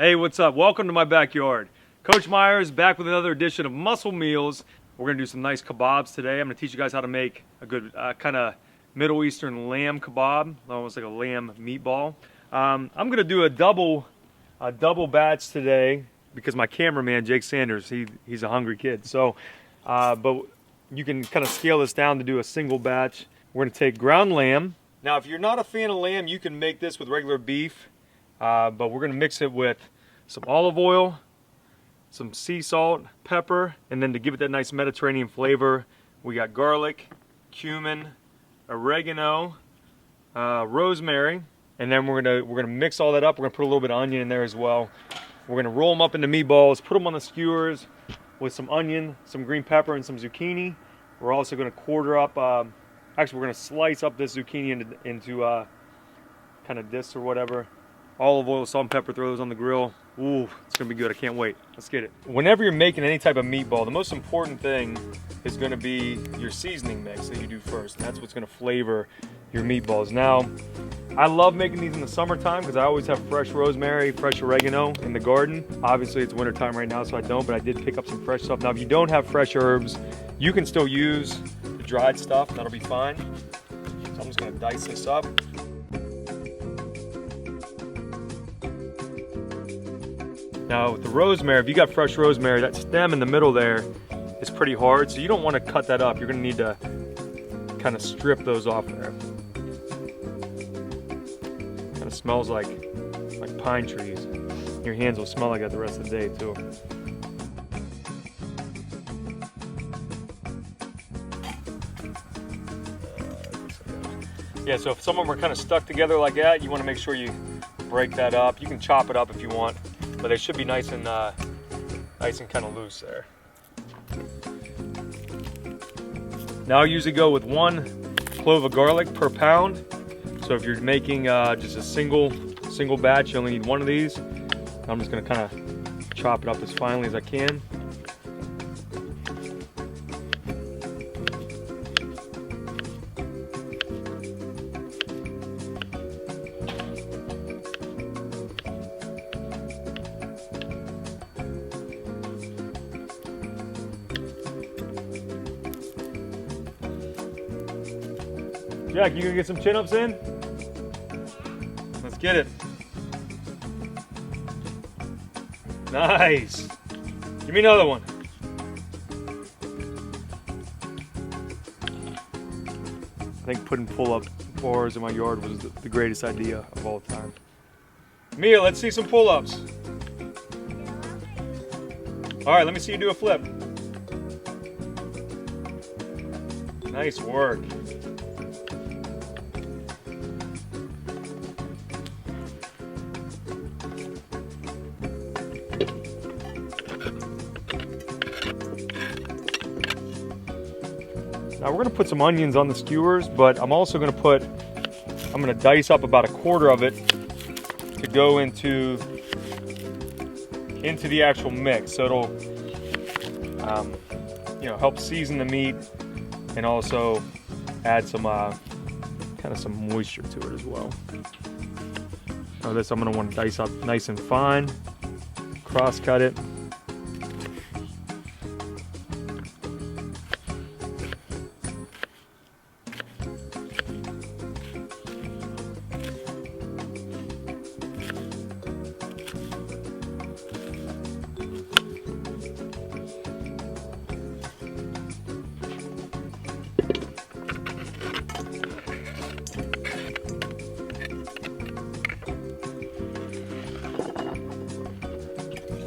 Hey, what's up? Welcome to my backyard. Coach Myers back with another edition of Muscle Meals. We're gonna do some nice kebabs today. I'm gonna teach you guys how to make a good kind of Middle Eastern lamb kebab, almost like a lamb meatball. I'm gonna do a double batch today because my cameraman Jake Sanders, he's a hungry kid. So, but you can kind of scale this down to do a single batch. We're gonna take ground lamb. Now, if you're not a fan of lamb, you can make this with regular beef, but we're gonna mix it with some olive oil, some sea salt, pepper, and then to give it that nice Mediterranean flavor, we got garlic, cumin, oregano, rosemary, and then we're gonna mix all that up. We're gonna put a little bit of onion in there as well. We're gonna roll them up into meatballs, put them on the skewers with some onion, some green pepper, and some zucchini. We're also gonna quarter up. Actually, we're gonna slice up this zucchini into kind of discs or whatever. Olive oil, salt, and pepper. Throw those on the grill. Ooh, it's gonna be good. I can't wait. Let's get it. Whenever you're making any type of meatball, the most important thing is gonna be your seasoning mix that you do first, and that's what's gonna flavor your meatballs. Now, I love making these in the summertime because I always have fresh rosemary, fresh oregano in the garden. Obviously, it's wintertime right now, so I don't, but I did pick up some fresh stuff. Now, if you don't have fresh herbs, you can still use the dried stuff. That'll be fine. So I'm just gonna dice this up. Now with the rosemary, if you got fresh rosemary, that stem in the middle there is pretty hard, so you don't want to cut that up. You're going to need to kind of strip those off there. Kind of smells like pine trees. Your hands will smell like that the rest of the day too. Yeah, so if some of them are kind of stuck together like that, you want to make sure you break that up. You can chop it up if you want, but they should be nice and kind of loose there. Now I usually go with 1 clove of garlic per pound. So if you're making just a single batch, you only need 1 of these. I'm just gonna kind of chop it up as finely as I can. Jack, you gonna get some chin-ups in? Let's get it. Nice. Give me another one. I think putting pull-up bars in my yard was the greatest idea of all time. Mia, let's see some pull-ups. All right, let me see you do a flip. Nice work. Now we're gonna put some onions on the skewers, but I'm also gonna dice up about 1/4 of it to go into the actual mix. So it'll, help season the meat and also add some kind of some moisture to it as well. Now this I'm gonna want to dice up nice and fine, cross cut it.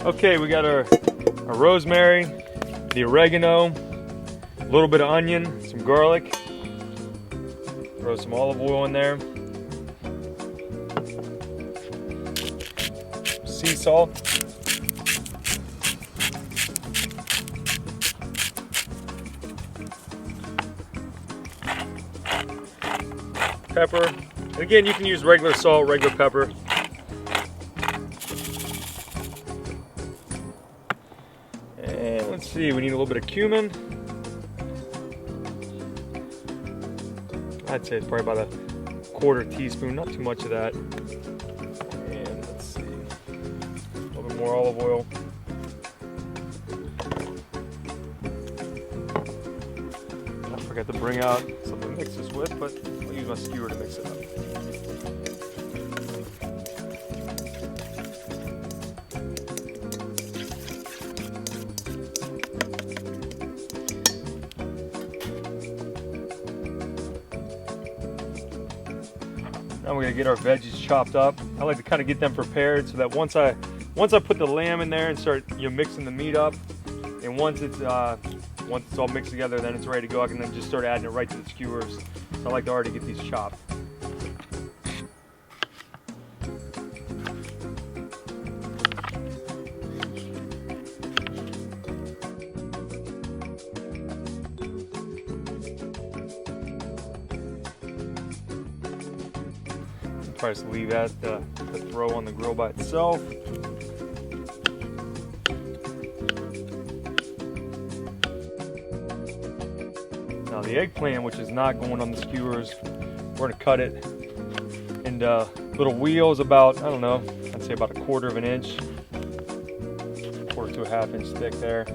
Okay, we got our rosemary, the oregano, a little bit of onion, some garlic. Throw some olive oil in there. Sea salt. Pepper. And again, you can use regular salt, regular pepper. Let's see, we need a little bit of cumin. I'd say it's probably about a 1/4 teaspoon, not too much of that. And let's see. more olive oil. I forgot to bring out something to mix this with, but I'll use my skewer to mix it up. Now we're gonna get our veggies chopped up. I like to kind of get them prepared so that once I put the lamb in there and start mixing the meat up, and once it's all mixed together, then it's ready to go. I can then just start adding it right to the skewers. So I like to already get these chopped. Probably just leave that to throw on the grill by itself. Now the eggplant, which is not going on the skewers, we're gonna cut it into little wheels about, I don't know, I'd say about 1/4 inch, 1/4 to 1/2 inch thick there.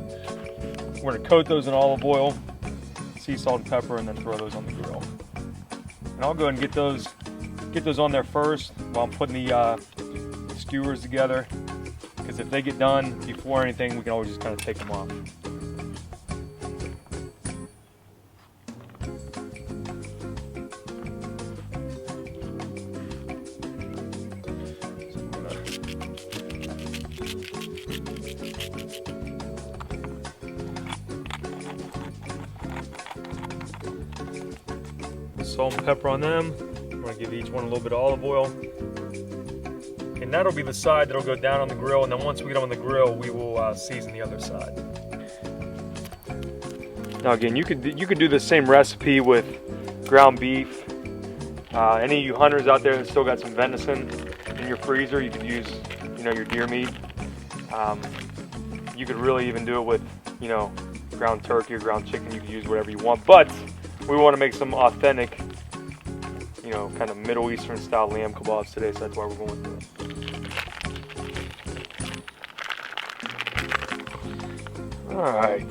We're gonna coat those in olive oil, sea salt and pepper, and then throw those on the grill. And I'll go ahead and get those on there first while I'm putting the skewers together, because if they get done before anything, we can always just kind of take them off. Salt and pepper on them. I'm going to give each one a little bit of olive oil. And that'll be the side that'll go down on the grill, and then once we get them on the grill, we will season the other side. Now again, you could do the same recipe with ground beef. Any of you hunters out there that still got some venison in your freezer, you could use your deer meat. You could really even do it with ground turkey or ground chicken. You could use whatever you want, but we want to make some authentic kind of Middle Eastern style lamb kebabs today, so that's why we're going with it. All right.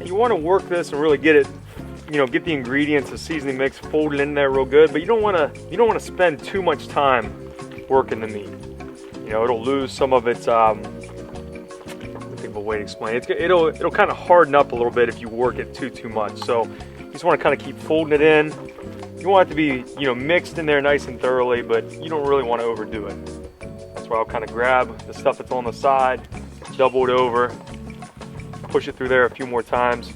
You want to work this and really get it, get the ingredients, the seasoning mix folded in there real good, but you don't want to spend too much time working the meat. It'll lose some of its way to explain it. It'll kind of harden up a little bit if you work it too much. So you just want to kind of keep folding it in. You want it to be mixed in there nice and thoroughly, but you don't really want to overdo it. That's why I'll kind of grab the stuff that's on the side, double it over, push it through there a few more times.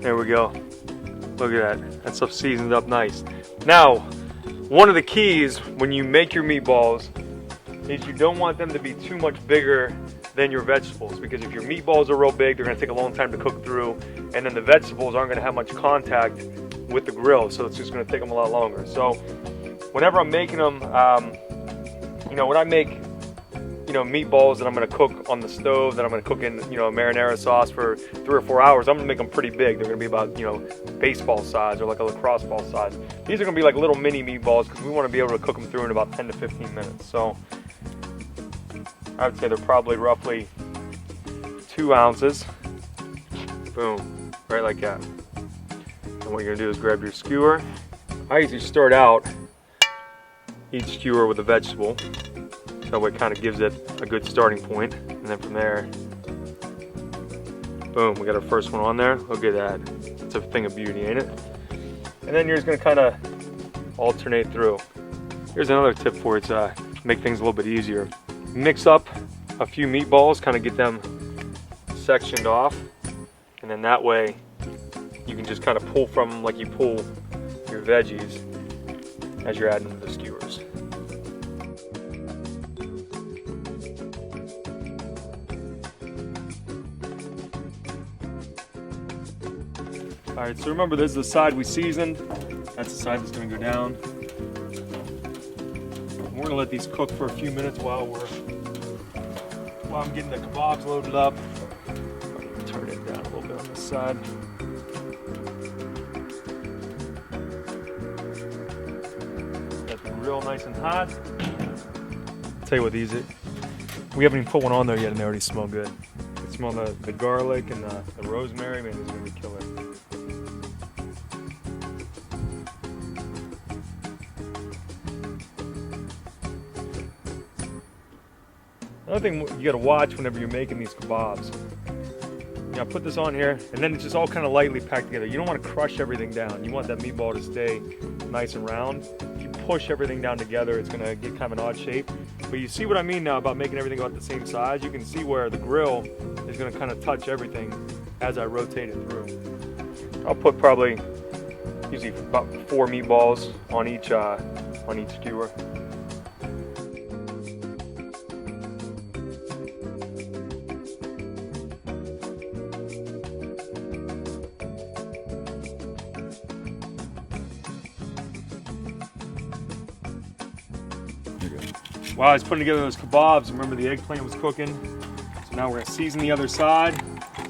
There we go. Look at that. That stuff seasoned up nice. Now, one of the keys when you make your meatballs is you don't want them to be too much bigger than your vegetables, because if your meatballs are real big, they're going to take a long time to cook through, and then the vegetables aren't going to have much contact with the grill, so it's just going to take them a lot longer. So whenever I'm making them, when I make meatballs that I'm going to cook on the stove, that I'm going to cook in a marinara sauce for 3 or 4 hours, I'm going to make them pretty big. They're going to be about baseball size or like a lacrosse ball size. These are going to be like little mini meatballs because we want to be able to cook them through in about 10 to 15 minutes. So I would say they're probably roughly 2 ounces. Boom, right like that. And what you're going to do is grab your skewer. I usually start out each skewer with a vegetable. That way it kind of gives it a good starting point. And then from there, boom, we got our first one on there. Look at that. It's a thing of beauty, ain't it? And then you're just gonna kind of alternate through. Here's another tip for you to make things a little bit easier. Mix up a few meatballs, kind of get them sectioned off. And then that way, you can just kind of pull from them like you pull your veggies as you're adding them to the skewers. All right, so remember this is the side we seasoned. That's the side that's gonna go down. We're gonna let these cook for a few minutes while I'm getting the kebabs loaded up. Turn it down a little bit on this side. Got the grill nice and hot. Tell you what, we haven't even put one on there yet and they already smell good. You can smell the garlic and the rosemary. Man, this is gonna be killer. Another thing you gotta watch whenever you're making these kebabs. You know, put this on here and then it's just all kind of lightly packed together. You don't want to crush everything down. You want that meatball to stay nice and round. If you push everything down together, it's gonna get kind of an odd shape. But you see what I mean now about making everything about the same size? You can see where the grill is gonna kind of touch everything as I rotate it through. I'll put probably usually about 4 meatballs on each skewer. While I was putting together those kebabs, remember the eggplant was cooking. So now we're gonna season the other side.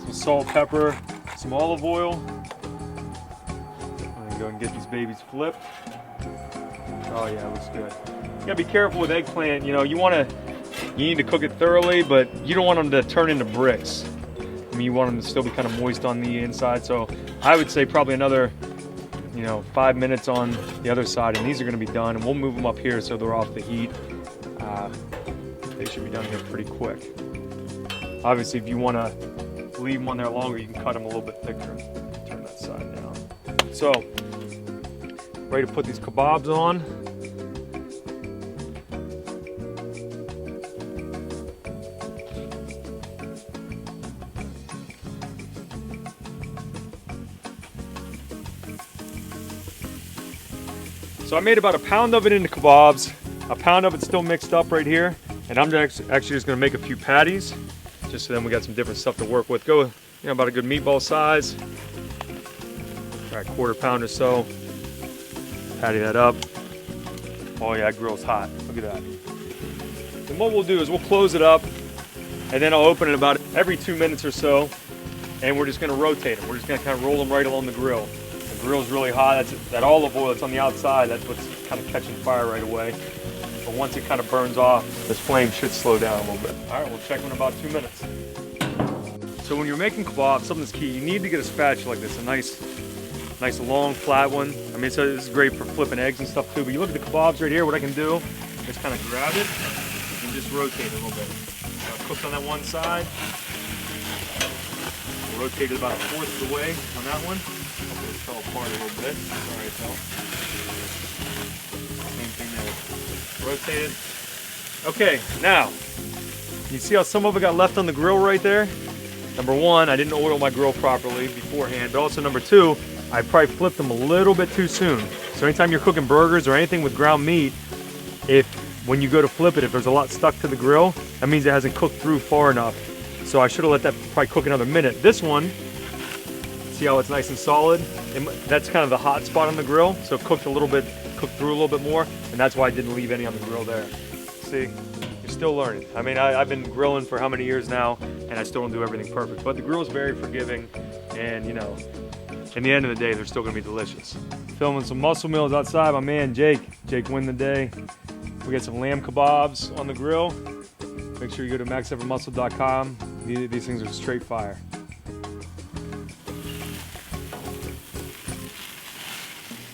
Some salt, pepper, some olive oil. I'm gonna go and get these babies flipped. Oh yeah, it looks good. You gotta be careful with eggplant. You know, you need to cook it thoroughly, but you don't want them to turn into bricks. I mean, you want them to still be kind of moist on the inside. So I would say probably another 5 minutes on the other side, and these are gonna be done, and we'll move them up here so they're off the heat. They should be done here pretty quick. Obviously, if you want to leave them on there longer, you can cut them a little bit thicker. Turn that side down. So, ready to put these kebabs on. So I made about 1 pound of it into kebabs. 1 pound of it still mixed up right here. And I'm actually just gonna make a few patties, just so then we got some different stuff to work with. Go, about a good meatball size. Try 1/4 pound or so. Patty that up. Oh yeah, that grill's hot. Look at that. And what we'll do is we'll close it up, and then I'll open it about every 2 minutes or so, and we're just gonna rotate them. We're just gonna kind of roll them right along the grill. The grill's really hot. That olive oil that's on the outside, that's what's kind of catching fire right away. But once it kind of burns off, this flame should slow down a little bit. All right, we'll check in about 2 minutes. So when you're making kebabs, something that's key, you need to get a spatula like this, a nice long flat one. I mean, so this is great for flipping eggs and stuff too, but you look at the kebabs right here, what I can do is kind of grab it and just rotate it a little bit. So I cooked on that one side. We'll rotate it about 1/4 of the way on that one. Hopefully it fell apart a little bit. Sorry, it fell. Same thing there. Rotate it. Okay, now, you see how some of it got left on the grill right there? Number one, I didn't oil my grill properly beforehand, but also number two, I probably flipped them a little bit too soon. So anytime you're cooking burgers or anything with ground meat, when you go to flip it, if there's a lot stuck to the grill, that means it hasn't cooked through far enough. So I should have let that probably cook another minute. This one, see how it's nice and solid? That's kind of the hot spot on the grill, so it cooked through a little bit more, and that's why I didn't leave any on the grill there. See, you're still learning. I mean, I've been grilling for how many years now, and I still don't do everything perfect, but the grill is very forgiving, and in the end of the day, they're still gonna be delicious. Filming some muscle meals outside, my man Jake win the day. We got some lamb kebabs on the grill. Make sure you go to maxevermuscle.com. These things are straight fire.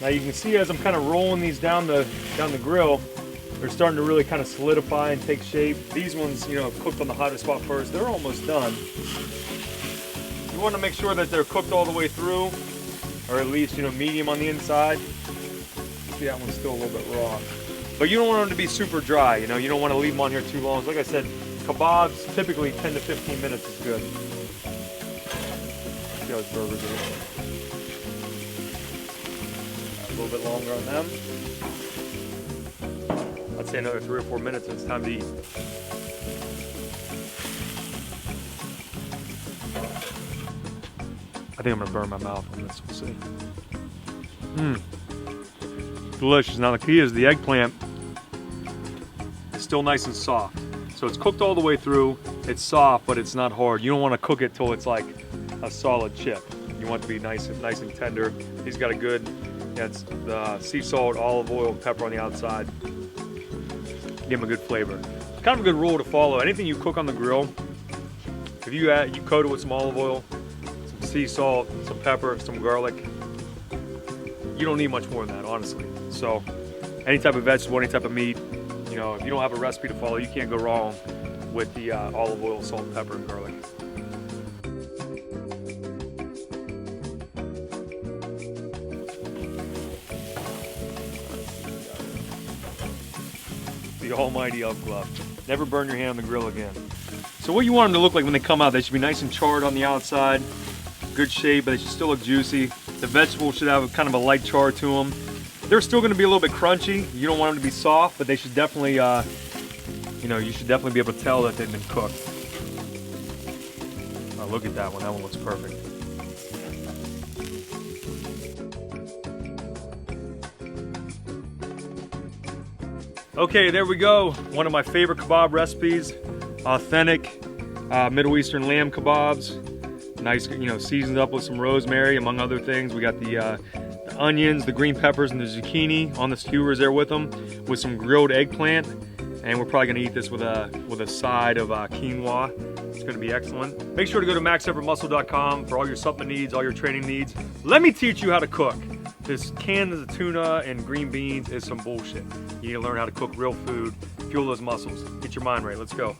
Now you can see as I'm kind of rolling these down the grill, they're starting to really kind of solidify and take shape. These ones, cooked on the hottest spot first, they're almost done. You want to make sure that they're cooked all the way through, or at least, medium on the inside. See, that one's still a little bit raw. But you don't want them to be super dry, you don't want to leave them on here too long. Like I said, kebabs, typically 10 to 15 minutes is good. Let's see how those burgers are. A little bit longer on them. I'd say another 3 or 4 minutes and it's time to eat. I think I'm gonna burn my mouth on this, we'll see. Delicious. Now the key is the eggplant is still nice and soft. So it's cooked all the way through. It's soft, but it's not hard. You don't want to cook it till it's like a solid chip. You want it to be nice and tender. He's got a good, it's the sea salt, olive oil, pepper on the outside. Give him a good flavor. Kind of a good rule to follow. Anything you cook on the grill, if you coat it with some olive oil, some sea salt, some pepper, some garlic, you don't need much more than that, honestly. So any type of vegetable, any type of meat, you know, if you don't have a recipe to follow, you can't go wrong with the olive oil, salt, pepper, and garlic. The almighty elf glove. Never burn your hand on the grill again. So what you want them to look like when they come out, they should be nice and charred on the outside, good shape, but they should still look juicy. The vegetables should have kind of a light char to them. They're still going to be a little bit crunchy. You don't want them to be soft, but they should definitely, you know, you should definitely be able to tell that they've been cooked. Oh, look at that one. That one looks perfect. Okay, there we go. One of my favorite kebab recipes. Authentic Middle Eastern lamb kebabs. Nice, you know, seasoned up with some rosemary, among other things. We got the onions, the green peppers, and the zucchini on the skewers there with them, with some grilled eggplant. And we're probably gonna eat this with a side of quinoa. It's gonna be excellent. Make sure to go to maxeffortmuscle.com for all your supplement needs, all your training needs. Let me teach you how to cook. This cans of tuna and green beans is some bullshit. You need to learn how to cook real food, fuel those muscles. Get your mind right, let's go.